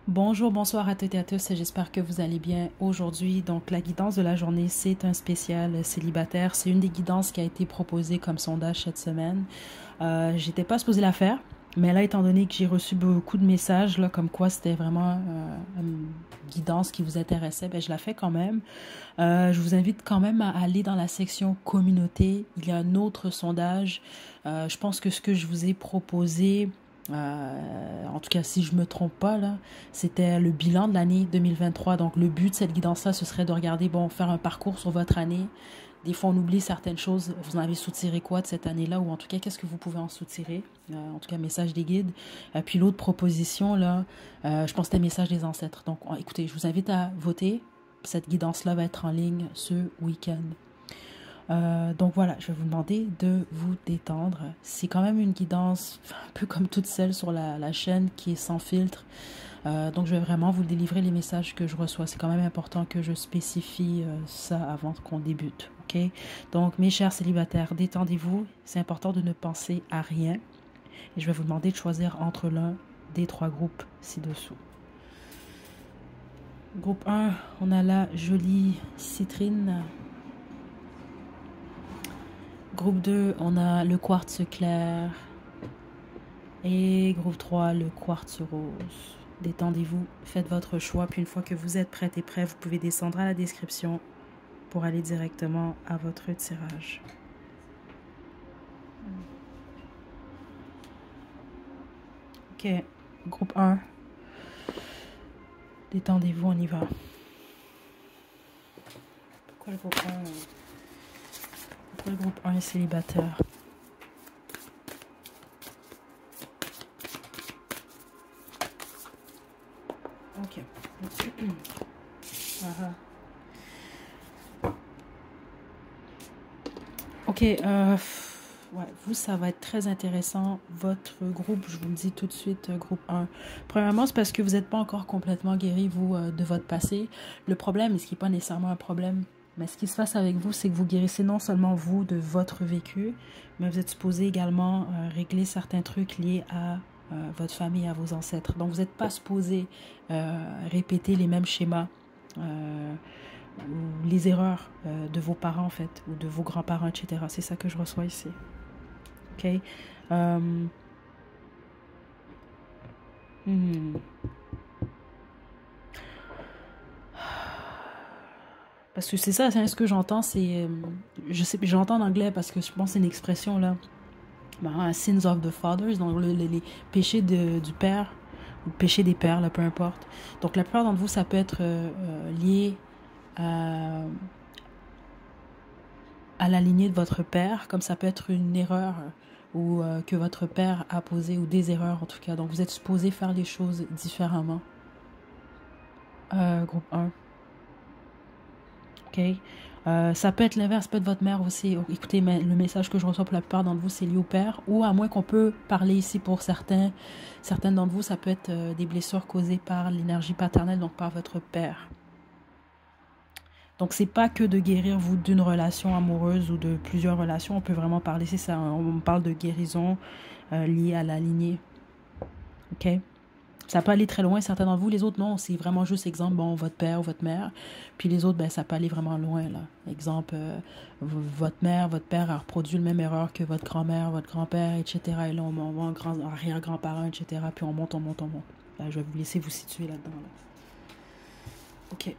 Bonjour, bonsoir à toutes et à tous, j'espère que vous allez bien aujourd'hui. Donc la guidance de la journée, c'est un spécial célibataire. C'est une des guidances qui a été proposée comme sondage cette semaine. J'étais pas supposée la faire, mais là, étant donné que j'ai reçu beaucoup de messages, là, comme quoi c'était vraiment une guidance qui vous intéressait, ben, je la fais quand même. Je vous invite quand même à aller dans la section communauté. Il y a un autre sondage. Je pense que ce que je vous ai proposé, en tout cas si je me trompe pas là, c'était le bilan de l'année 2023. Donc le but de cette guidance-là, ce serait de regarder, bon, faire un parcours sur votre année. Des fois, on oublie certaines choses. Vous en avez soutiré quoi de cette année-là? Ou en tout cas, qu'est-ce que vous pouvez en soutirer? En tout cas, message des guides. Puis l'autre proposition, là, je pense que c'était message des ancêtres. Donc, écoutez, je vous invite à voter. Cette guidance-là va être en ligne ce week-end. Donc voilà, je vais vous demander de vous détendre. C'est quand même une guidance un peu comme toutes celles sur la chaîne qui est sans filtre. Donc je vais vraiment vous délivrer les messages que je reçois. C'est quand même important que je spécifie ça avant qu'on débute. Ok? Donc mes chers célibataires, détendez-vous. C'est important de ne penser à rien. Et je vais vous demander de choisir entre l'un des trois groupes ci-dessous. Groupe 1, on a la jolie citrine. Groupe 2, on a le quartz clair. Et groupe 3, le quartz rose. Détendez-vous, faites votre choix. Puis une fois que vous êtes prête et prêt, vous pouvez descendre à la description pour aller directement à votre tirage. Ok, groupe 1. Détendez-vous, on y va. Pourquoi le groupe 1, pourquoi le groupe 1 est célibataire? Ok. Ok, ouais, vous, ça va être très intéressant. Votre groupe, je vous le dis tout de suite, groupe 1. Premièrement, c'est parce que vous n'êtes pas encore complètement guéri, vous, de votre passé. Le problème, et ce qui n'est pas nécessairement un problème, mais ce qui se passe avec vous, c'est que vous guérissez non seulement vous de votre vécu, mais vous êtes supposé également régler certains trucs liés à votre famille, à vos ancêtres. Donc, vous n'êtes pas supposé répéter les mêmes schémas. Ou les erreurs de vos parents en fait, ou de vos grands-parents, etc. C'est ça que je reçois ici. Ok. Hmm. Parce que c'est ça, c'est ce que j'entends, c'est, je sais, j'entends en anglais parce que je pense que c'est une expression là, sins of the fathers, donc les péchés du père, ou péchés des pères, là, peu importe. Donc la plupart d'entre vous, ça peut être lié à la lignée de votre père, comme ça peut être une erreur ou que votre père a posé, ou des erreurs en tout cas. Donc vous êtes supposé faire les choses différemment. Groupe 1. Ok. Ça peut être l'inverse, ça peut être votre mère aussi. Écoutez, mais le message que je reçois pour la plupart d'entre vous, c'est lié au père. Ou à moins qu'on peut parler ici pour certains d'entre vous, ça peut être des blessures causées par l'énergie paternelle, donc par votre père. Donc, c'est pas que de guérir vous d'une relation amoureuse ou de plusieurs relations. On peut vraiment parler, c'est ça, on parle de guérison liée à la lignée. Ok? Ça peut aller très loin, certains d'entre vous. Les autres, non, c'est vraiment juste exemple, bon, votre père ou votre mère. Puis les autres, ben, ça peut aller vraiment loin, là. Exemple, votre mère, votre père a reproduit la même erreur que votre grand-mère, votre grand-père, etc. Et là, on va en grand, arrière-grand-parent, etc. Puis on monte, on monte, on monte. Là, je vais vous laisser vous situer là-dedans, là. Ok.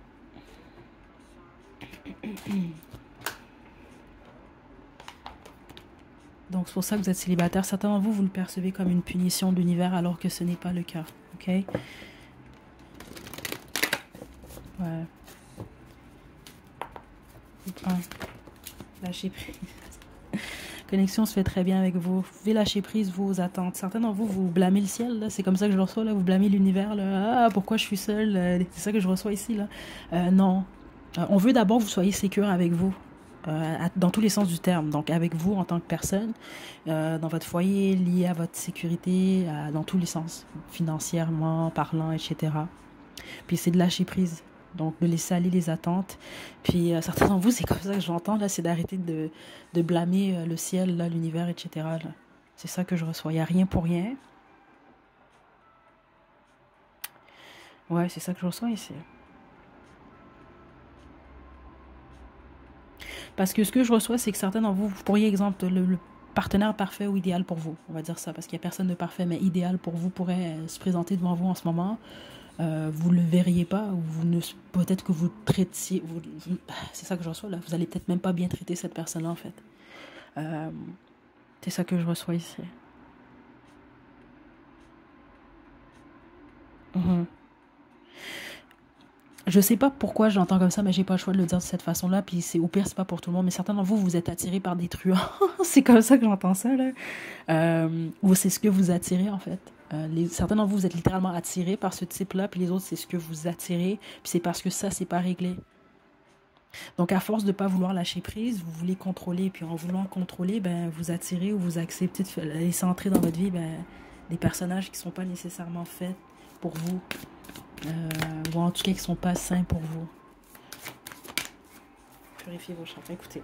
Donc, c'est pour ça que vous êtes célibataire. Certains d'entre vous, vous le percevez comme une punition de l'univers alors que ce n'est pas le cas. Ok? Ouais. Lâcher prise. Connexion se fait très bien avec vous. Vous pouvez lâcher prise vos attentes. Certains d'entre vous, vous blâmez le ciel. C'est comme ça que je le reçois. Là. Vous blâmez l'univers. Ah, pourquoi je suis seule? C'est ça que je reçois ici. Là. Non. On veut d'abord que vous soyez sécure avec vous. Dans tous les sens du terme. Donc avec vous en tant que personne, dans votre foyer, lié à votre sécurité, dans tous les sens. Financièrement, parlant, etc. Puis c'est de lâcher prise. Donc, de laisser aller les attentes. Puis, certains d'entre vous, c'est comme ça que j'entends, là, c'est d'arrêter de blâmer le ciel, là, l'univers, etc. Là. C'est ça que je reçois. Il n'y a rien pour rien. Ouais, c'est ça que je reçois ici. Parce que ce que je reçois, c'est que certains d'entre vous, vous pourriez, exemple, le partenaire parfait ou idéal pour vous, on va dire ça, parce qu'il n'y a personne de parfait, mais idéal pour vous pourrait se présenter devant vous en ce moment. Vous ne le verriez pas, ou vous ne, peut-être que vous traitiez, c'est ça que je reçois là, vous allez peut-être même pas bien traiter cette personne-là en fait. Euh, c'est ça que je reçois ici. Mhm. Je sais pas pourquoi j'entends comme ça, mais j'ai pas le choix de le dire de cette façon-là. Puis c'est au pire, c'est pas pour tout le monde, mais certains d'entre vous, vous êtes attirés par des truands. C'est comme ça que j'entends ça là. Ou c'est ce que vous attirez en fait. Certains d'entre vous, vous êtes littéralement attirés par ce type-là, puis les autres, c'est ce que vous attirez, puis c'est parce que ça, c'est pas réglé. Donc, à force de ne pas vouloir lâcher prise, vous voulez contrôler, puis en voulant contrôler, ben, vous attirez ou vous acceptez de laisser entrer dans votre vie ben, des personnages qui ne sont pas nécessairement faits pour vous, ou en tout cas qui ne sont pas sains pour vous. Purifiez vos chakras. Écoutez,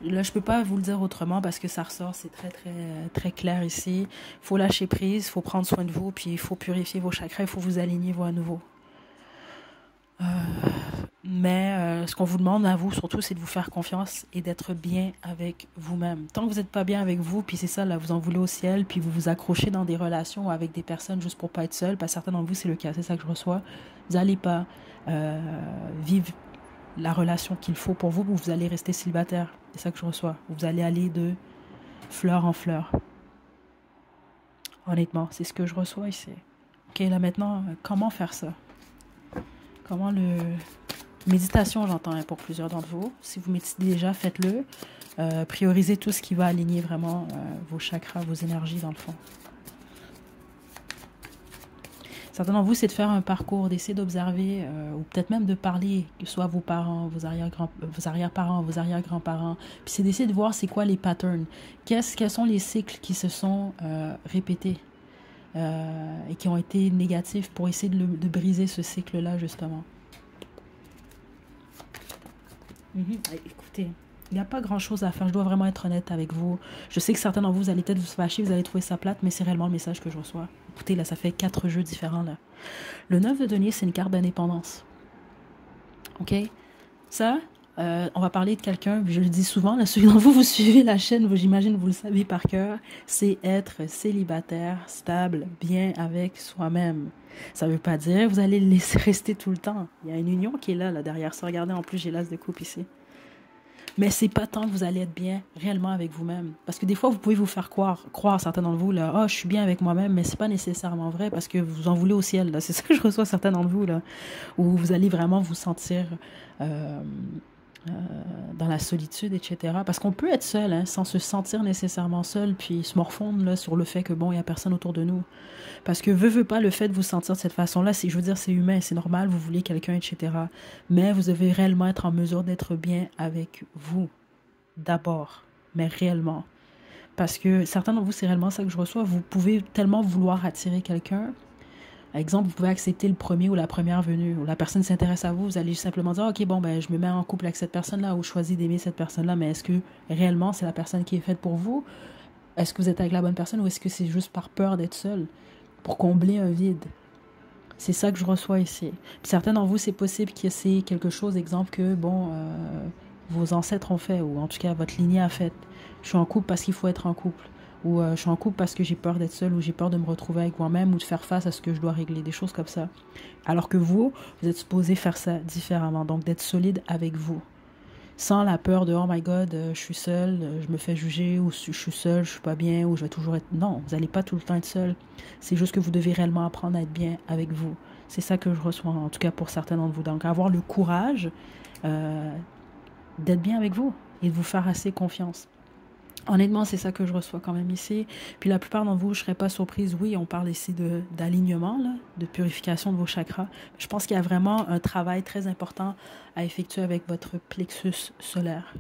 là, je peux pas vous le dire autrement parce que ça ressort, c'est très, très, très clair ici. Il faut lâcher prise, il faut prendre soin de vous, puis il faut purifier vos chakras, il faut vous aligner vous à nouveau. Mais ce qu'on vous demande à vous, surtout, c'est de vous faire confiance et d'être bien avec vous-même. Tant que vous n'êtes pas bien avec vous, puis c'est ça, là, vous en voulez au ciel, puis vous vous accrochez dans des relations avec des personnes juste pour pas être seul, parce que certains d'entre vous, c'est le cas, c'est ça que je reçois. Vous n'allez pas euh, vivre la relation qu'il faut pour vous, vous allez rester célibataire. C'est ça que je reçois. Vous allez aller de fleur en fleur. Honnêtement, c'est ce que je reçois ici. Ok, là maintenant, comment faire ça? Comment le... Méditation, j'entends hein, pour plusieurs d'entre vous. Si vous méditez déjà, faites-le. Priorisez tout ce qui va aligner vraiment vos chakras, vos énergies dans le fond. Certains d'entre vous, c'est de faire un parcours, d'essayer d'observer ou peut-être même de parler, que ce soit vos parents, vos arrière-parents, vos arrière-grands-parents. Puis c'est d'essayer de voir c'est quoi les patterns. Quels sont les cycles qui se sont répétés et qui ont été négatifs pour essayer de briser ce cycle-là, justement. Écoutez, il n'y a pas grand-chose à faire. Je dois vraiment être honnête avec vous. Je sais que certains d'entre vous, vous allez peut-être vous fâcher, vous allez trouver ça plate, mais c'est réellement le message que je reçois. Écoutez, là, ça fait 4 jeux différents, là. Le 9 de denier, c'est une carte d'indépendance. OK? Ça, on va parler de quelqu'un, je le dis souvent, là, ceux d'entre vous, vous suivez la chaîne, j'imagine, vous le savez par cœur, c'est être célibataire, stable, bien avec soi-même. Ça ne veut pas dire vous allez le laisser rester tout le temps. Il y a une union qui est là, là derrière ça. Regardez, en plus, j'ai l'as de coupe ici. Mais c'est pas tant que vous allez être bien réellement avec vous-même. Parce que des fois, vous pouvez vous faire croire certains d'entre vous, là, oh, je suis bien avec moi-même, mais c'est pas nécessairement vrai parce que vous en voulez au ciel, là. C'est ça que je reçois certains d'entre vous, là, où vous allez vraiment vous sentir euh, euh, dans la solitude, etc. Parce qu'on peut être seul, hein, sans se sentir nécessairement seul, puis se morfondre là, sur le fait que, bon, il n'y a personne autour de nous. Parce que veut pas le fait de vous sentir de cette façon-là, je veux dire, c'est humain, c'est normal, vous voulez quelqu'un, etc. Mais vous devez réellement être en mesure d'être bien avec vous, d'abord, mais réellement. Parce que certains d'entre vous, c'est réellement ça que je reçois, vous pouvez tellement vouloir attirer quelqu'un. Par exemple, vous pouvez accepter le premier ou la première venue, ou la personne s'intéresse à vous, vous allez simplement dire, ok, bon, ben, je me mets en couple avec cette personne-là, ou je choisis d'aimer cette personne-là, mais est-ce que réellement c'est la personne qui est faite pour vous? Est-ce que vous êtes avec la bonne personne, ou est-ce que c'est juste par peur d'être seul, pour combler un vide? C'est ça que je reçois ici. Puis certains d'entre vous, c'est possible que c'est quelque chose, exemple, que, bon, vos ancêtres ont fait, ou en tout cas, votre lignée a fait. Je suis en couple parce qu'il faut être en couple. Ou je suis en couple parce que j'ai peur d'être seule, ou j'ai peur de me retrouver avec moi-même, ou de faire face à ce que je dois régler, des choses comme ça. Alors que vous êtes supposé faire ça différemment, donc d'être solide avec vous. Sans la peur de, oh my god, je suis seule, je me fais juger, ou je suis seule, je suis pas bien, ou je vais toujours être... Non, vous n'allez pas tout le temps être seule. C'est juste que vous devez réellement apprendre à être bien avec vous. C'est ça que je reçois, en tout cas pour certains d'entre vous. Donc, avoir le courage d'être bien avec vous et de vous faire assez confiance. Honnêtement, c'est ça que je reçois quand même ici. Puis la plupart d'entre vous, je ne serais pas surprise. Oui, on parle ici d'alignement, là, de purification de vos chakras. Je pense qu'il y a vraiment un travail très important à effectuer avec votre plexus solaire.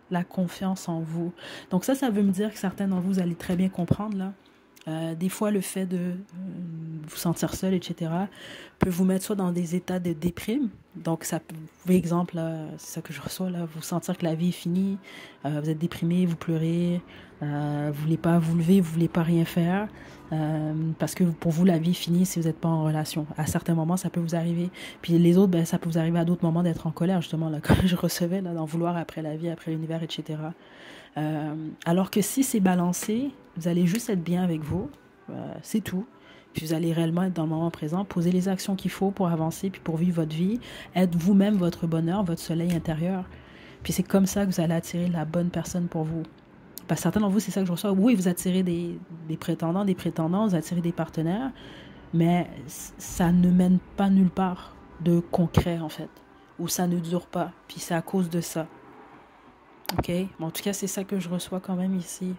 La confiance en vous. Donc ça veut me dire que certains d'entre vous allez très bien comprendre, là. Des fois, le fait de vous sentir seul, etc., peut vous mettre soit dans des états de déprime, Donc, ça, vous pouvez, exemple, c'est ça que je reçois, là, vous sentir que la vie est finie, vous êtes déprimé, vous pleurez, vous voulez pas vous lever, vous voulez pas rien faire, parce que pour vous, la vie est finie si vous n'êtes pas en relation. À certains moments, ça peut vous arriver. Puis les autres, ben, ça peut vous arriver à d'autres moments d'être en colère, justement, là, comme je recevais, là, d'en vouloir après la vie, après l'univers, etc. Alors que si c'est balancé, vous allez juste être bien avec vous, c'est tout. Puis vous allez réellement être dans le moment présent, poser les actions qu'il faut pour avancer, puis pour vivre votre vie, être vous-même votre bonheur, votre soleil intérieur. Puis c'est comme ça que vous allez attirer la bonne personne pour vous. Parce que certains d'entre vous, c'est ça que je reçois. Oui, vous attirez des prétendants, des prétendances, vous attirez des partenaires, mais ça ne mène pas nulle part de concret, en fait. Ou ça ne dure pas. Puis c'est à cause de ça. OK? Bon, en tout cas, c'est ça que je reçois quand même ici,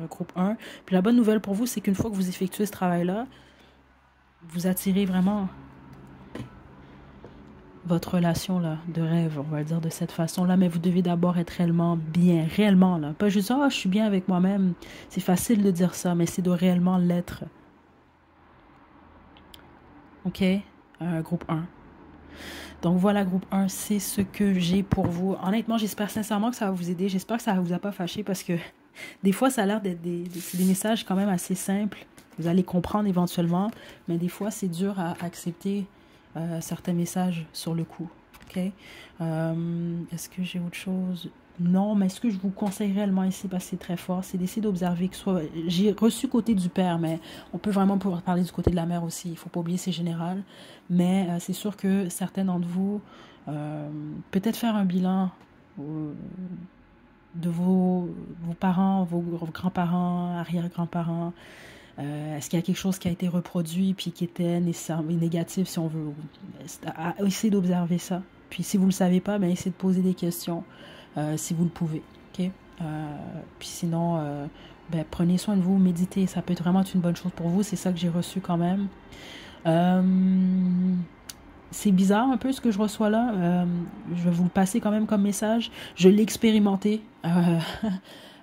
groupe 1. Puis la bonne nouvelle pour vous, c'est qu'une fois que vous effectuez ce travail-là, vous attirez vraiment votre relation là, de rêve, on va le dire de cette façon-là, mais vous devez d'abord être réellement bien, réellement là. Pas juste, oh, je suis bien avec moi-même. C'est facile de dire ça, mais c'est de réellement l'être. OK? Groupe 1. Donc voilà, groupe 1, c'est ce que j'ai pour vous. Honnêtement, j'espère sincèrement que ça va vous aider. J'espère que ça ne vous a pas fâché parce que des fois, ça a l'air d'être des messages quand même assez simples. Vous allez comprendre éventuellement, mais des fois, c'est dur à accepter certains messages sur le coup. OK? Est-ce que j'ai autre chose? Non, mais ce que je vous conseille réellement ici, parce que c'est très fort, c'est d'essayer d'observer que soit... J'ai reçu côté du père, mais on peut vraiment pouvoir parler du côté de la mère aussi. Il ne faut pas oublier, c'est général. Mais c'est sûr que certains d'entre vous, peut-être faire un bilan de vos parents, vos grands-parents, arrière-grands-parents. Est-ce qu'il y a quelque chose qui a été reproduit puis qui était négatif, si on veut? Essayez d'observer ça. Puis si vous ne le savez pas, ben, essayez de poser des questions si vous le pouvez. Okay? Puis sinon, ben, prenez soin de vous, méditez. Ça peut être vraiment une bonne chose pour vous. C'est ça que j'ai reçu quand même. C'est bizarre un peu ce que je reçois là. Je vais vous le passer quand même comme message. Je l'ai expérimenté.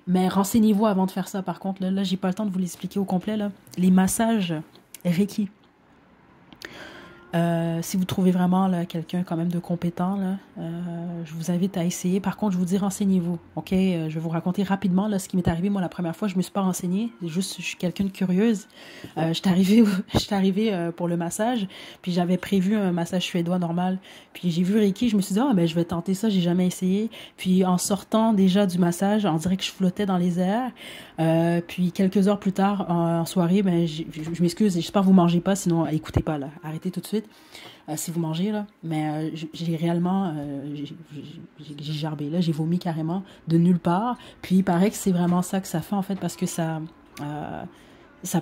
Mais renseignez-vous avant de faire ça, par contre. Là j'ai pas le temps de vous l'expliquer au complet. Là. Les massages Reiki. Si vous trouvez vraiment là, quelqu'un quand même de compétent, là, je vous invite à essayer. Par contre, je vous dis, renseignez-vous. OK? Je vais vous raconter rapidement là, ce qui m'est arrivé. Moi, la première fois, je me suis pas renseignée. Juste, je suis quelqu'un de curieuse. J'étais arrivée pour le massage. Puis j'avais prévu un massage suédois normal. Puis j'ai vu Reiki. Je me suis dit, oh, ben, je vais tenter ça. J'ai jamais essayé. Puis en sortant déjà du massage, on dirait que je flottais dans les airs. Puis quelques heures plus tard, en soirée, ben, je m'excuse. J'espère que vous mangez pas. Sinon, écoutez pas là. Arrêtez tout de suite. Si vous mangez là, mais j'ai réellement j'ai gerbé là, j'ai vomi carrément de nulle part. Puis il paraît que c'est vraiment ça que ça fait en fait parce que ça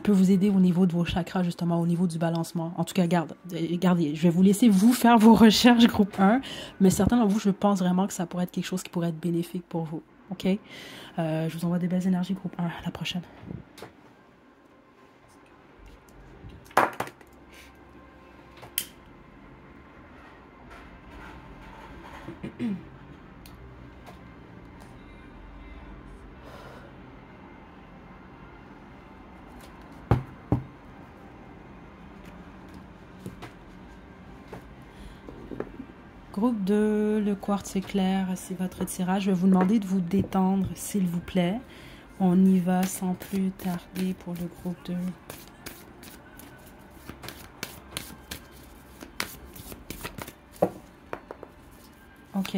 peut vous aider au niveau de vos chakras justement, au niveau du balancement. En tout cas, regardez, je vais vous laisser vous faire vos recherches groupe 1, mais certains d'entre vous, je pense vraiment que ça pourrait être quelque chose qui pourrait être bénéfique pour vous. OK? Je vous envoie des belles énergies groupe 1. À la prochaine. Groupe 2, le quartz éclair, c'est votre tirage. Je vais vous demander de vous détendre, s'il vous plaît. On y va sans plus tarder pour le groupe 2. OK.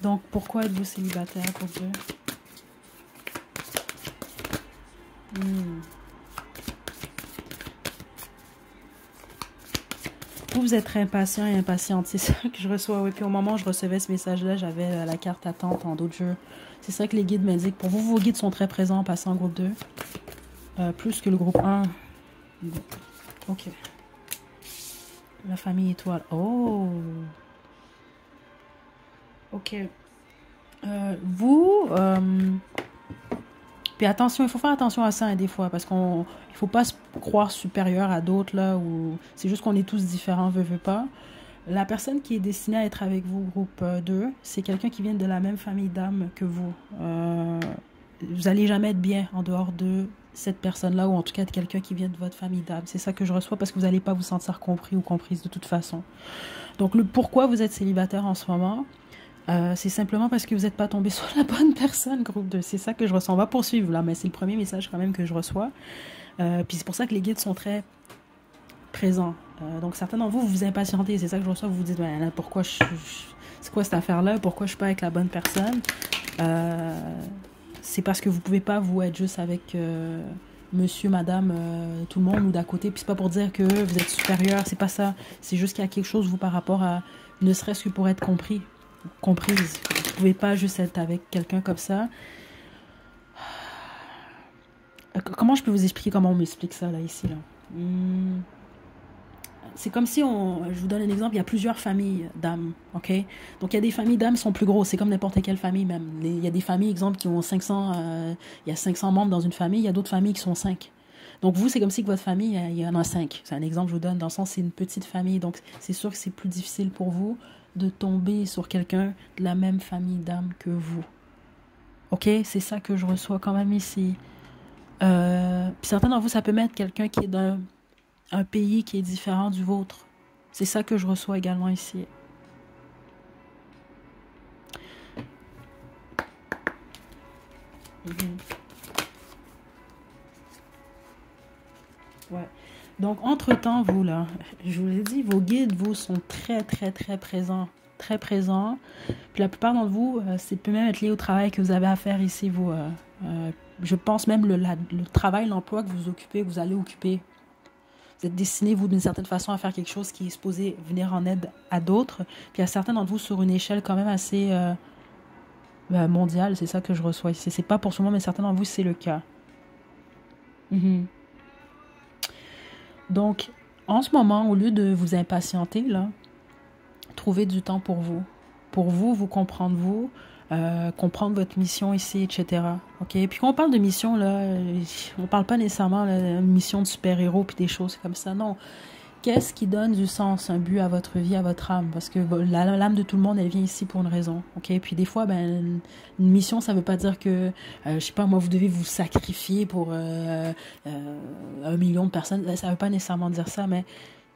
Donc, pourquoi êtes-vous célibataire, groupe 2? Vous êtes très impatient et impatiente. C'est ça que je reçois. Oui. Puis au moment où je recevais ce message-là, j'avais la carte attente en d'autres jeux. C'est ça que les guides m'indiquent. Pour vous, vos guides sont très présents en passant au groupe 2. Plus que le groupe 1. OK. La famille étoile. Oh! OK. Puis attention, il faut faire attention à ça hein, des fois, parce qu'il faut pas se croire supérieur à d'autres, là, ou c'est juste qu'on est tous différents, veut pas. La personne qui est destinée à être avec vous, groupe 2, c'est quelqu'un qui vient de la même famille d'âme que vous. Vous allez jamais être bien en dehors de cette personne-là, ou en tout cas de quelqu'un qui vient de votre famille d'âme. C'est ça que je reçois parce que vous n'allez pas vous sentir compris ou comprise de toute façon. Donc le pourquoi vous êtes célibataire en ce moment, c'est simplement parce que vous n'êtes pas tombé sur la bonne personne, groupe 2. C'est ça que je ressens. On va poursuivre là, mais c'est le premier message quand même que je reçois. Puis c'est pour ça que les guides sont très présents. Donc certains d'entre vous, vous vous impatientez. C'est ça que je reçois. Vous vous dites, ben, pourquoi c'est quoi cette affaire-là? Pourquoi je suis pas avec la bonne personne? C'est parce que vous pouvez pas vous être juste avec monsieur, madame, tout le monde ou d'à côté. Puis c'est pas pour dire que vous êtes supérieur. C'est pas ça. C'est juste qu'il y a quelque chose, vous, par rapport à, ne serait-ce que pour être comprise. Vous pouvez pas juste être avec quelqu'un comme ça. Comment je peux vous expliquer comment on m'explique ça, là, ici, là? C'est comme si je vous donne un exemple, il y a plusieurs familles d'âmes, ok? Donc il y a des familles d'âmes qui sont plus grosses, c'est comme n'importe quelle famille même. Il y a des familles, exemple, qui ont 500, il y a 500 membres dans une famille, il y a d'autres familles qui sont 5. Donc vous, c'est comme si que votre famille, il y en a 5. C'est un exemple que je vous donne, dans le sens c'est une petite famille, donc c'est sûr que c'est plus difficile pour vous de tomber sur quelqu'un de la même famille d'âmes que vous. Ok? C'est ça que je reçois quand même ici. Puis certains d'entre vous, ça peut mettre quelqu'un qui est d'un pays qui est différent du vôtre. C'est ça que je reçois également ici. Ouais. Donc, entre-temps, vous, là, je vous l'ai dit, vos guides, vous, sont très, très, très présents. Très présents. Puis la plupart d'entre vous, c'est peut même être lié au travail que vous avez à faire ici, vous. Je pense même le travail, l'emploi que vous occupez, que vous allez occuper. Vous êtes destiné, vous, d'une certaine façon, à faire quelque chose qui est supposé venir en aide à d'autres. Puis il y a certains d'entre vous sur une échelle quand même assez mondiale. C'est ça que je reçois ici. C'est pas pour tout le monde, mais certains d'entre vous, c'est le cas. Donc, en ce moment, au lieu de vous impatienter, là, trouvez du temps pour vous. Pour vous, vous comprendre vous, comprendre votre mission ici, etc. OK? Puis quand on parle de mission, là, on parle pas nécessairement de mission de super-héros puis des choses comme ça. Non. Qu'est-ce qui donne du sens, un but à votre vie, à votre âme? Parce que l'âme de tout le monde, elle vient ici pour une raison. OK? Puis des fois, ben, une mission, ça veut pas dire que, je sais pas, moi, vous devez vous sacrifier pour 1 million de personnes. Ça veut pas nécessairement dire ça, mais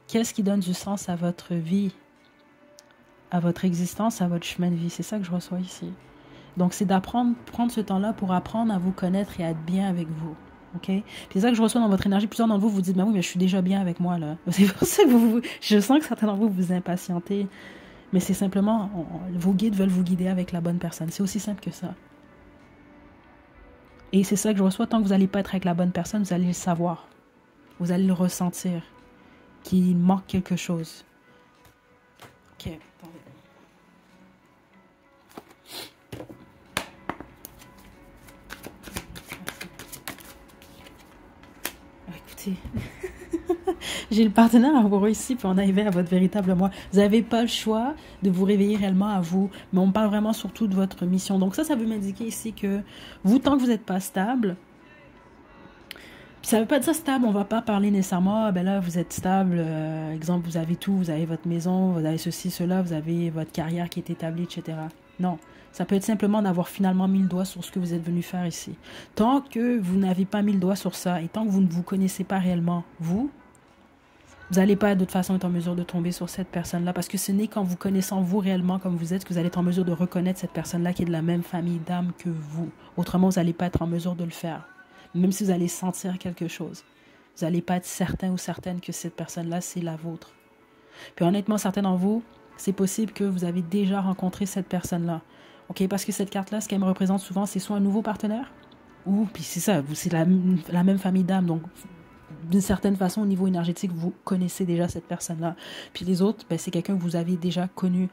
qu'est-ce qui donne du sens à votre vie, à votre existence, à votre chemin de vie? C'est ça que je reçois ici. Donc, c'est prendre ce temps-là pour apprendre à vous connaître et à être bien avec vous. OK? C'est ça que je reçois dans votre énergie. Plusieurs d'entre vous vous dites, mais oui, mais je suis déjà bien avec moi, là. C'est pour ça que je sens que certains d'entre vous vous impatientez. Mais c'est simplement, vos guides veulent vous guider avec la bonne personne. C'est aussi simple que ça. Et c'est ça que je reçois. Tant que vous n'allez pas être avec la bonne personne, vous allez le savoir. Vous allez le ressentir. Qu'il manque quelque chose. OK. Attendez. Écoutez, j'ai le partenaire amoureux ici, puis on arrive à votre véritable moi. Vous n'avez pas le choix de vous réveiller réellement à vous, mais on parle vraiment surtout de votre mission. Donc ça veut m'indiquer ici que vous, tant que vous n'êtes pas stable, puis ça ne veut pas dire stable, on ne va pas parler nécessairement, ah ben là, vous êtes stable, exemple, vous avez tout, vous avez votre maison, vous avez ceci, cela, vous avez votre carrière qui est établie, etc. Non. Ça peut être simplement d'avoir finalement mis le doigt sur ce que vous êtes venu faire ici. Tant que vous n'avez pas mis le doigt sur ça et tant que vous ne vous connaissez pas réellement, vous n'allez pas de toute façon être en mesure de tomber sur cette personne-là parce que ce n'est qu'en vous connaissant vous réellement comme vous êtes que vous allez être en mesure de reconnaître cette personne-là qui est de la même famille d'âme que vous. Autrement, vous n'allez pas être en mesure de le faire. Même si vous allez sentir quelque chose. Vous n'allez pas être certain ou certaine que cette personne-là, c'est la vôtre. Puis honnêtement, certains d'entre vous, c'est possible que vous avez déjà rencontré cette personne-là. OK? Parce que cette carte-là, ce qu'elle me représente souvent, c'est soit un nouveau partenaire, ou, puis c'est ça, c'est la même famille d'âme. Donc, d'une certaine façon, au niveau énergétique, vous connaissez déjà cette personne-là. Puis les autres, ben, c'est quelqu'un que vous avez déjà connu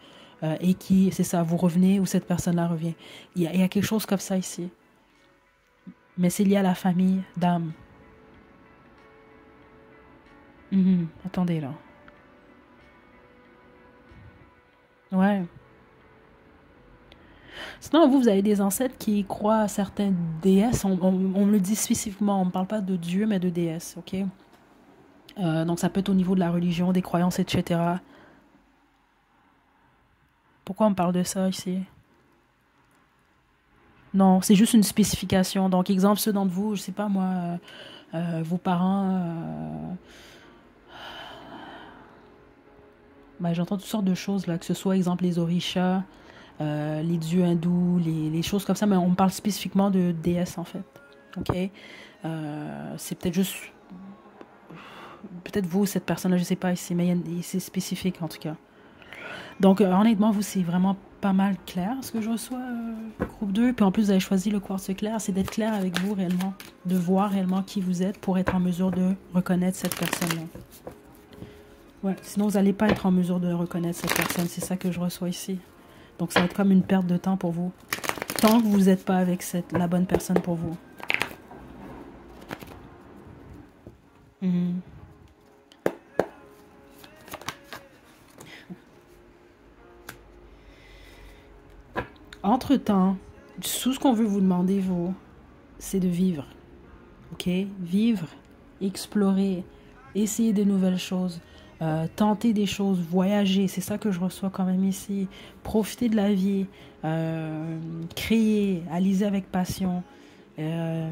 et qui, c'est ça, vous revenez ou cette personne-là revient. Il y a quelque chose comme ça ici. Mais c'est lié à la famille d'âme. Attendez, là. Ouais. Sinon, vous avez des ancêtres qui croient à certaines déesses. On le dit spécifiquement, on ne parle pas de Dieu, mais de déesses, ok? Donc ça peut être au niveau de la religion, des croyances, etc. Pourquoi on parle de ça ici? Non, c'est juste une spécification. Donc, exemple, ceux d'entre vous, je sais pas moi, vos parents, ben, j'entends toutes sortes de choses là, que ce soit, exemple, les orishas, les dieux hindous, les choses comme ça, mais on parle spécifiquement de déesses en fait. Ok? C'est peut-être juste, peut-être vous, cette personne-là, je sais pas, c'est spécifique en tout cas. Donc, honnêtement, vous, c'est vraiment pas mal clair ce que je reçois, groupe 2. Puis en plus, vous avez choisi le quartz clair. C'est d'être clair avec vous réellement, de voir réellement qui vous êtes pour être en mesure de reconnaître cette personne-là. Ouais, sinon, vous n'allez pas être en mesure de reconnaître cette personne. C'est ça que je reçois ici. Donc, ça va être comme une perte de temps pour vous. Tant que vous n'êtes pas avec la bonne personne pour vous. Mhm. Entre-temps, tout ce qu'on veut vous demander, vous, c'est de vivre. Ok? Vivre, explorer, essayer de nouvelles choses, tenter des choses, voyager. C'est ça que je reçois quand même ici. Profiter de la vie, créer, réaliser avec passion. Euh,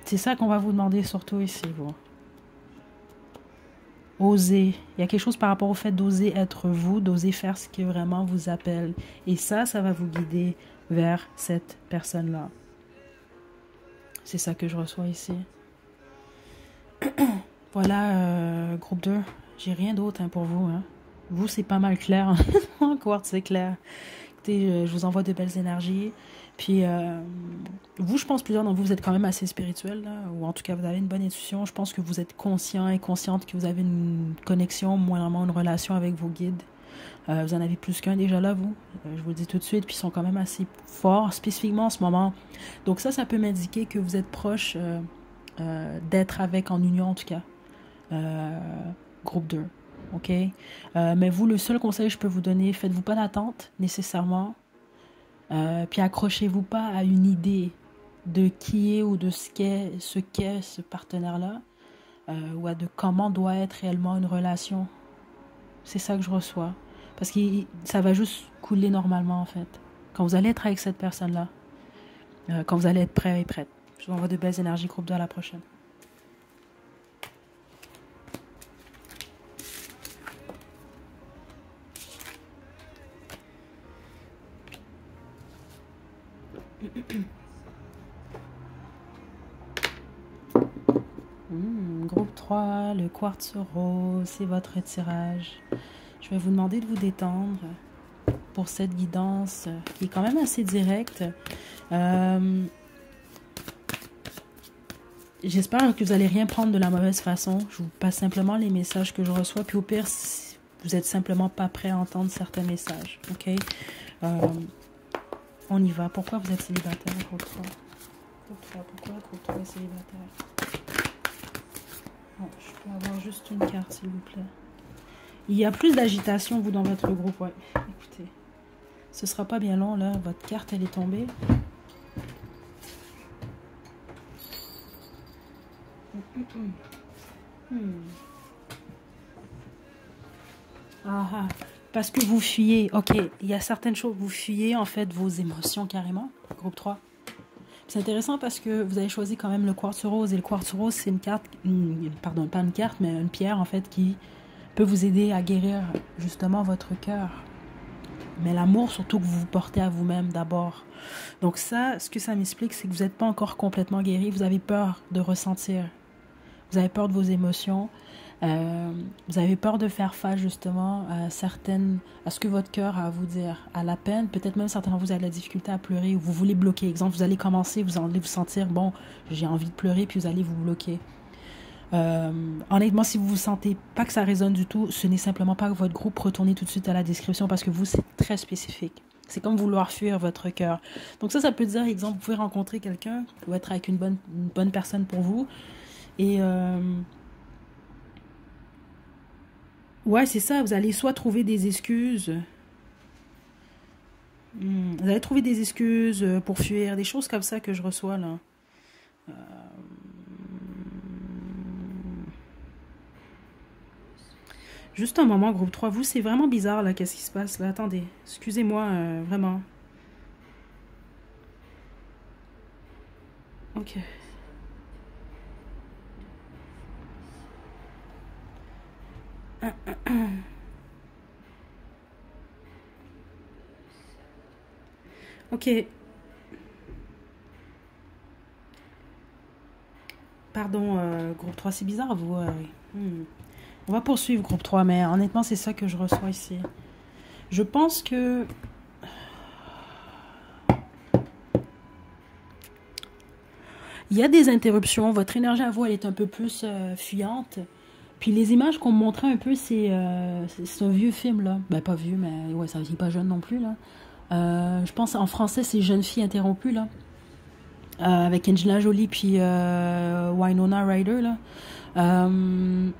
c'est ça qu'on va vous demander surtout ici, vous. Oser. Il y a quelque chose par rapport au fait d'oser être vous, d'oser faire ce qui vraiment vous appelle. Et ça va vous guider vers cette personne-là. C'est ça que je reçois ici. Voilà, groupe 2. J'ai rien d'autre hein, pour vous. Hein. Vous, c'est pas mal clair. Quartz, c'est clair. Écoutez, je vous envoie de belles énergies. Puis, vous, je pense plusieurs d'entre vous, vous êtes quand même assez spirituel, là, ou en tout cas, vous avez une bonne intuition. Je pense que vous êtes conscient et consciente que vous avez une connexion, moindrement une relation avec vos guides. Vous en avez plus qu'un déjà là, vous. Je vous le dis tout de suite, puis ils sont quand même assez forts, spécifiquement en ce moment. Donc ça peut m'indiquer que vous êtes proche d'être avec en union, en tout cas. Groupe 2. OK? Mais vous, le seul conseil que je peux vous donner, faites-vous pas d'attente nécessairement. Puis accrochez-vous pas à une idée de qui est ou de ce qu'est ce partenaire-là, ou de comment doit être réellement une relation. C'est ça que je reçois. Parce que ça va juste couler normalement, en fait. Quand vous allez être avec cette personne-là, quand vous allez être prêt et prête. Je vous envoie de belles énergies, groupe 2, à la prochaine. Groupe 3, le quartz rose, c'est votre tirage. Je vais vous demander de vous détendre pour cette guidance qui est quand même assez directe. J'espère que vous n'allez rien prendre de la mauvaise façon. Je vous passe simplement les messages que je reçois. Puis au pire, si vous n'êtes simplement pas prêt à entendre certains messages. OK? On y va. Pourquoi vous êtes célibataire, groupe 3? Pourquoi groupe 3 est célibataire? Bon, je peux avoir juste une carte, s'il vous plaît. Il y a plus d'agitation, vous, dans votre groupe. Ouais. Écoutez, ce sera pas bien long, là. Votre carte, elle est tombée. Ah, parce que vous fuyez. Ok, il y a certaines choses, vous fuyez en fait vos émotions carrément. Groupe 3. C'est intéressant parce que vous avez choisi quand même le quartz rose. Et le quartz rose, c'est une carte, pardon, pas une carte, mais une pierre en fait qui peut vous aider à guérir justement votre cœur. Mais l'amour surtout que vous vous portez à vous-même d'abord. Donc ça, ce que ça m'explique, c'est que vous n'êtes pas encore complètement guéri. Vous avez peur de ressentir. Vous avez peur de vos émotions. Vous avez peur de faire face justement à ce que votre cœur a à vous dire, à la peine. Peut-être même certains d'entre vous avez de la difficulté à pleurer ou vous voulez bloquer. Exemple, vous allez commencer, vous allez vous sentir, bon, j'ai envie de pleurer, puis vous allez vous bloquer. Honnêtement, si vous vous sentez pas que ça résonne du tout, ce n'est simplement pas que votre groupe. Retournez tout de suite à la description parce que vous, c'est très spécifique. C'est comme vouloir fuir votre cœur. Donc ça peut dire, exemple, vous pouvez rencontrer quelqu'un ou être avec une bonne personne pour vous. Et ouais, c'est ça. Vous allez soit trouver des excuses. Vous allez trouver des excuses pour fuir. Des choses comme ça que je reçois là. Juste un moment, groupe 3. Vous, c'est vraiment bizarre là. Qu'est-ce qui se passe là? Attendez. Excusez-moi, vraiment. Ok. Ok. Pardon, groupe 3 c'est bizarre, vous. Hmm. On va poursuivre groupe 3 mais honnêtement, c'est ça que je reçois ici. Je pense que il y a des interruptions. Votre énergie à vous, elle est un peu plus fuyante. Puis les images qu'on me montrait un peu, c'est un vieux film, là. Ben, pas vieux, mais ouais, ça n'est pas jeune non plus, là. Je pense en français, c'est Jeune fille interrompue, là. Avec Angelina Jolie puis Winona Ryder, là. Euh,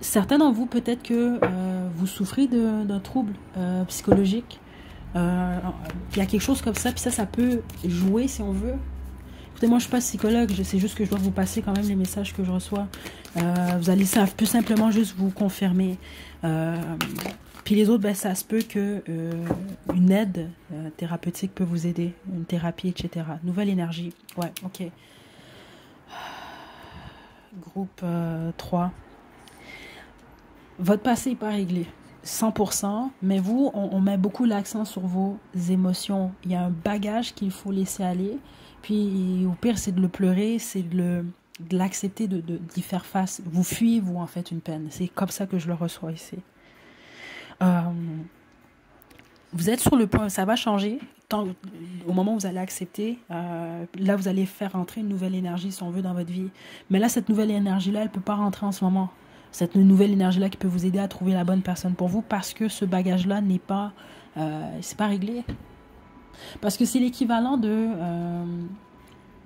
Certains d'entre vous, peut-être que vous souffrez d'un trouble psychologique. Il y a quelque chose comme ça, puis ça peut jouer si on veut. Écoutez, moi je suis pas psychologue, c'est juste que je dois vous passer quand même les messages que je reçois. Vous allez ça peut simplement juste vous confirmer. Puis les autres, ben, ça se peut que une aide thérapeutique peut vous aider, une thérapie, etc. Nouvelle énergie. Ouais, ok. Groupe 3. Votre passé n'est pas réglé. 100%, mais vous, on met beaucoup l'accent sur vos émotions. Il y a un bagage qu'il faut laisser aller. Puis, au pire, c'est de le pleurer, c'est de l'accepter, d'y faire face. Vous fuyez, vous, en fait, une peine. C'est comme ça que je le reçois ici. Euh, Vous êtes sur le point, ça va changer. Au moment où vous allez accepter, là, vous allez faire entrer une nouvelle énergie, si on veut, dans votre vie. Mais là, cette nouvelle énergie-là, elle ne peut pas rentrer en ce moment. Cette nouvelle énergie-là qui peut vous aider à trouver la bonne personne pour vous parce que ce bagage-là n'est pas, c'est pas réglé. Parce que c'est l'équivalent de,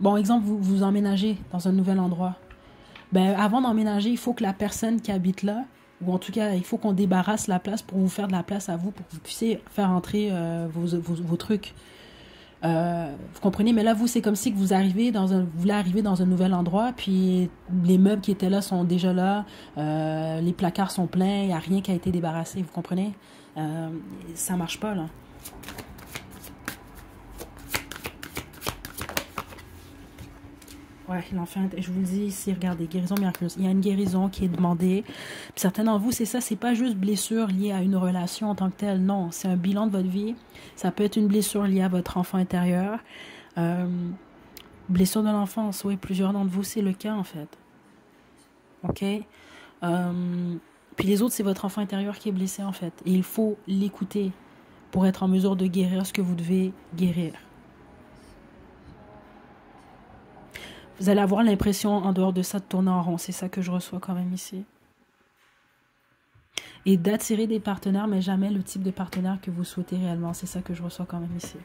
bon, exemple, vous emménagez dans un nouvel endroit. Ben, avant d'emménager, il faut que la personne qui habite là, ou en tout cas, il faut qu'on débarrasse la place pour vous faire de la place à vous, pour que vous puissiez faire entrer vos trucs. Vous comprenez? Mais là, vous, c'est comme si que vous voulez arriver dans un nouvel endroit, puis les meubles qui étaient là sont déjà là, les placards sont pleins, il n'y a rien qui a été débarrassé, vous comprenez? Ça marche pas, là. Ouais, l'enfant, je vous le dis ici, regardez, guérison miraculeuse. Il y a une guérison qui est demandée. Puis certains d'entre vous, c'est ça, c'est pas juste blessure liée à une relation en tant que telle. Non, c'est un bilan de votre vie. Ça peut être une blessure liée à votre enfant intérieur. Euh, Blessure de l'enfance, oui, plusieurs d'entre vous, c'est le cas en fait. OK? Puis les autres, c'est votre enfant intérieur qui est blessé en fait. Et il faut l'écouter pour être en mesure de guérir ce que vous devez guérir. Vous allez avoir l'impression, en dehors de ça, de tourner en rond. C'est ça que je reçois quand même ici. Et d'attirer des partenaires, mais jamais le type de partenaire que vous souhaitez réellement. C'est ça que je reçois quand même ici.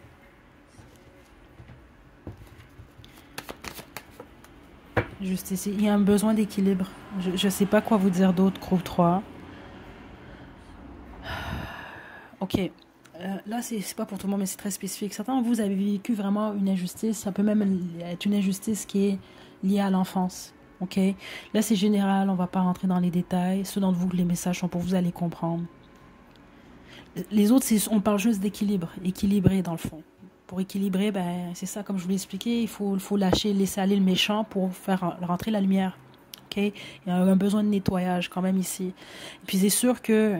Juste ici, il y a un besoin d'équilibre. Je ne sais pas quoi vous dire d'autre, groupe 3. Ok. Là, c'est pas pour tout le monde, mais c'est très spécifique. Certains de vous avez vécu vraiment une injustice. Ça peut même être une injustice qui est liée à l'enfance. Ok. Là, c'est général. On va pas rentrer dans les détails. Ceux d'entre vous, les messages sont pour vous, allez comprendre. Les autres, on parle juste d'équilibre. Équilibrer, dans le fond. Pour équilibrer, ben, c'est ça, comme je vous l'ai expliqué. Il faut lâcher, laisser aller le méchant pour faire rentrer la lumière. Ok. Il y a un besoin de nettoyage quand même ici. Et puis, c'est sûr que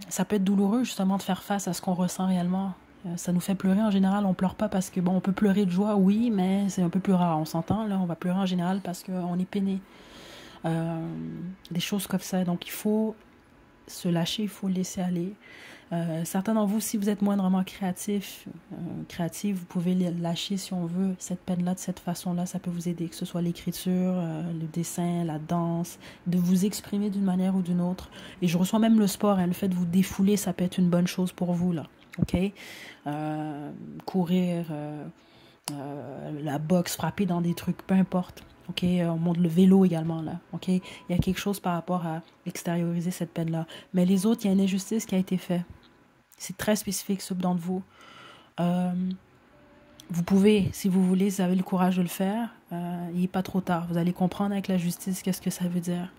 ça peut être douloureux justement de faire face à ce qu'on ressent réellement. Ça nous fait pleurer en général. On pleure pas parce que, bon, on peut pleurer de joie, oui, mais c'est un peu plus rare. On s'entend, là, on va pleurer en général parce qu'on est peiné. Des choses comme ça. Donc, il faut se lâcher, il faut laisser aller. Certains d'entre vous, si vous êtes moindrement créatif, vous pouvez lâcher, si on veut, cette peine-là de cette façon-là. Ça peut vous aider, que ce soit l'écriture, le dessin, la danse, de vous exprimer d'une manière ou d'une autre. Et je reçois même le sport, hein, le fait de vous défouler, ça peut être une bonne chose pour vous, là. OK? Courir, la boxe, frapper dans des trucs, peu importe. OK? On monte le vélo également, là. OK? Il y a quelque chose par rapport à extérioriser cette peine-là. Mais les autres, il y a une injustice qui a été faite. C'est très spécifique, ceux d'entre vous. Vous pouvez, si vous voulez, si vous avez le courage de le faire, il n'est pas trop tard. Vous allez comprendre avec la justice qu'est-ce que ça veut dire.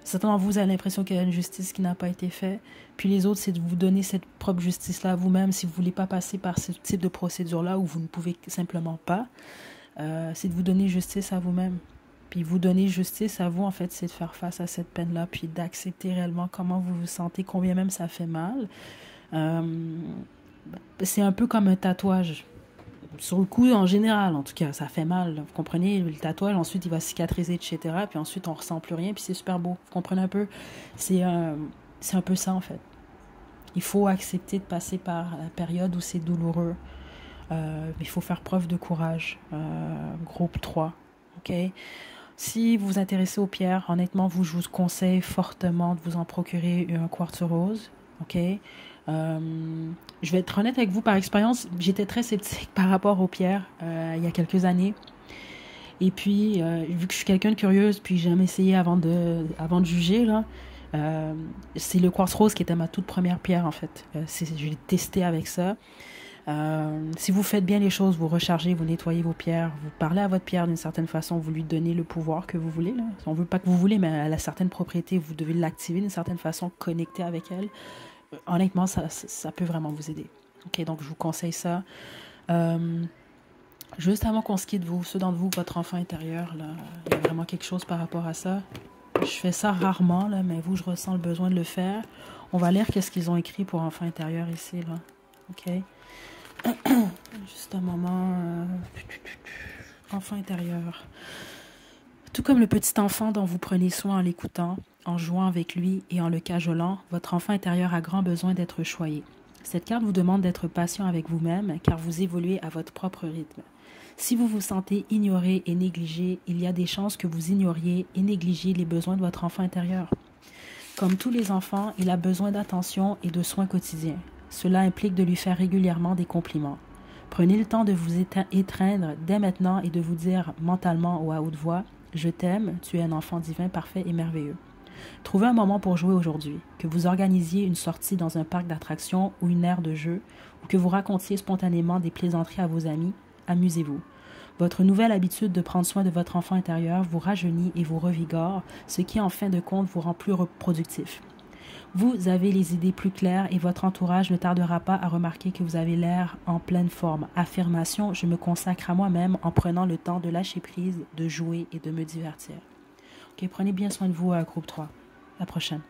Certains d'entre vous avez l'impression qu'il y a une justice qui n'a pas été faite. Puis les autres, c'est de vous donner cette propre justice-là à vous-même si vous ne voulez pas passer par ce type de procédure-là où vous ne pouvez simplement pas. C'est de vous donner justice à vous-même. Puis vous donner justice à vous, en fait, c'est de faire face à cette peine-là, puis d'accepter réellement comment vous vous sentez, combien même ça fait mal. C'est un peu comme un tatouage. Sur le coup, en général, en tout cas, ça fait mal. Vous comprenez, le tatouage, ensuite, il va cicatriser, etc. Puis ensuite, on ressent plus rien, puis c'est super beau. Vous comprenez un peu? C'est un peu ça, en fait. Il faut accepter de passer par la période où c'est douloureux. Il faut faire preuve de courage. Groupe 3, ok? Si vous vous intéressez aux pierres, honnêtement, je vous conseille fortement de vous en procurer un quartz rose, ok? Je vais être honnête avec vous, par expérience, j'étais très sceptique par rapport aux pierres il y a quelques années. Et puis, vu que je suis quelqu'un de curieuse, puis j'ai jamais essayé avant de juger, là, c'est le quartz rose qui était ma toute première pierre, en fait. Je l'ai testé avec ça. Si vous faites bien les choses, vous rechargez, vous nettoyez vos pierres, vous parlez à votre pierre d'une certaine façon, vous lui donnez le pouvoir que vous voulez. Là. On ne veut pas que vous voulez, mais elle a certaines propriétés, vous devez l'activer d'une certaine façon, connecter avec elle. Honnêtement, ça peut vraiment vous aider. Ok, donc je vous conseille ça. Juste avant qu'on se quitte, ceux d'entre vous, votre enfant intérieur, là, il y a vraiment quelque chose par rapport à ça. Je fais ça rarement, là, mais vous, je ressens le besoin de le faire. On va lire qu'est-ce qu'ils ont écrit pour enfant intérieur ici, là. Ok. Juste un moment. Enfant intérieur. Tout comme le petit enfant dont vous prenez soin en l'écoutant, en jouant avec lui et en le cajolant, votre enfant intérieur a grand besoin d'être choyé. Cette carte vous demande d'être patient avec vous-même car vous évoluez à votre propre rythme. Si vous vous sentez ignoré et négligé, il y a des chances que vous ignoriez et négligiez les besoins de votre enfant intérieur. Comme tous les enfants, il a besoin d'attention et de soins quotidiens. Cela implique de lui faire régulièrement des compliments. Prenez le temps de vous étreindre dès maintenant et de vous dire mentalement ou à haute voix « Je t'aime, tu es un enfant divin, parfait et merveilleux ». Trouvez un moment pour jouer aujourd'hui, que vous organisiez une sortie dans un parc d'attractions ou une aire de jeu, ou que vous racontiez spontanément des plaisanteries à vos amis, amusez-vous. Votre nouvelle habitude de prendre soin de votre enfant intérieur vous rajeunit et vous revigore, ce qui en fin de compte vous rend plus productif. Vous avez les idées plus claires et votre entourage ne tardera pas à remarquer que vous avez l'air en pleine forme. Affirmation, je me consacre à moi-même en prenant le temps de lâcher prise, de jouer et de me divertir. Ok, prenez bien soin de vous, groupe 3. À la prochaine.